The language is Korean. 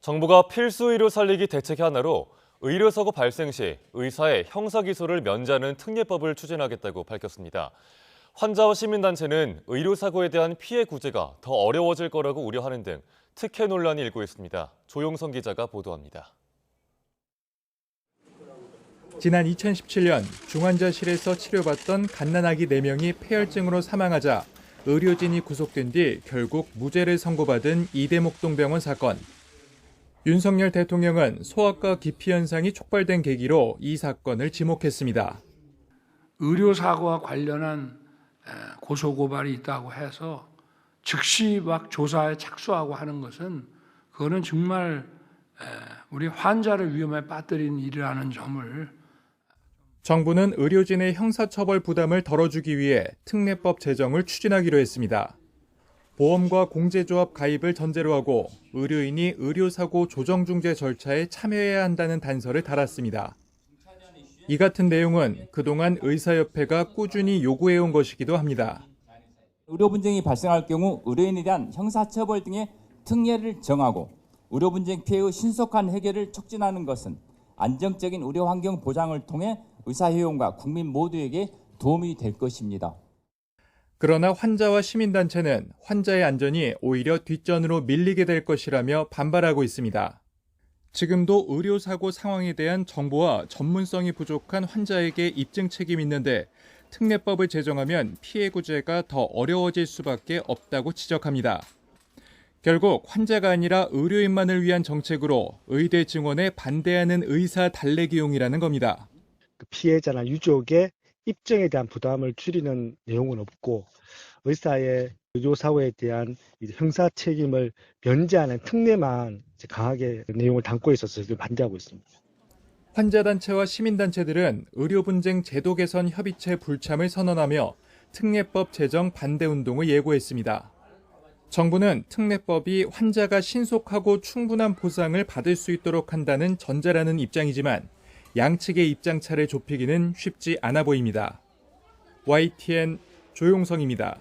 정부가 필수 의료 살리기 대책 하나로 의료사고 발생 시 의사의 형사기소를 면제하는 특례법을 추진하겠다고 밝혔습니다. 환자와 시민단체는 의료사고에 대한 피해 구제가 더 어려워질 거라고 우려하는 등 특혜 논란이 일고 있습니다. 조용성 기자가 보도합니다. 지난 2017년 중환자실에서 치료받던 갓난아기 4명이 폐혈증으로 사망하자 의료진이 구속된 뒤 결국 무죄를 선고받은 이대목동병원 사건. 윤석열 대통령은 소아과 기피 현상이 촉발된 계기로 이 사건을 지목했습니다. 의료사고와 관련한 고소고발이 있다고 해서 즉시 막 조사에 착수하고 하는 것은 그거는 정말 우리 환자를 위험에 빠뜨린 일이라는 점을 정부는 의료진의 형사처벌 부담을 덜어주기 위해 특례법 제정을 추진하기로 했습니다. 보험과 공제조합 가입을 전제로 하고 의료인이 의료사고 조정중재 절차에 참여해야 한다는 단서를 달았습니다. 이 같은 내용은 그동안 의사협회가 꾸준히 요구해온 것이기도 합니다. 의료 분쟁이 발생할 경우 의료인에 대한 형사처벌 등의 특례를 정하고 의료 분쟁 피해의 신속한 해결을 촉진하는 것은 안정적인 의료 환경 보장을 통해 의사회원과 국민 모두에게 도움이 될 것입니다. 그러나 환자와 시민단체는 환자의 안전이 오히려 뒷전으로 밀리게 될 것이라며 반발하고 있습니다. 지금도 의료사고 상황에 대한 정보와 전문성이 부족한 환자에게 입증 책임이 있는데 특례법을 제정하면 피해 구제가 더 어려워질 수밖에 없다고 지적합니다. 결국 환자가 아니라 의료인만을 위한 정책으로 의대 증원에 반대하는 의사 달래기용이라는 겁니다. 피해자나 유족의 입증에 대한 부담을 줄이는 내용은 없고 의사의 의료사고에 대한 형사 책임을 면제하는 특례만 강하게 내용을 담고 있어서 반대하고 있습니다. 환자단체와 시민단체들은 의료분쟁 제도 개선 협의체 불참을 선언하며 특례법 제정 반대 운동을 예고했습니다. 정부는 특례법이 환자가 신속하고 충분한 보상을 받을 수 있도록 한다는 전제라는 입장이지만 양측의 입장차를 좁히기는 쉽지 않아 보입니다. YTN 조용성입니다.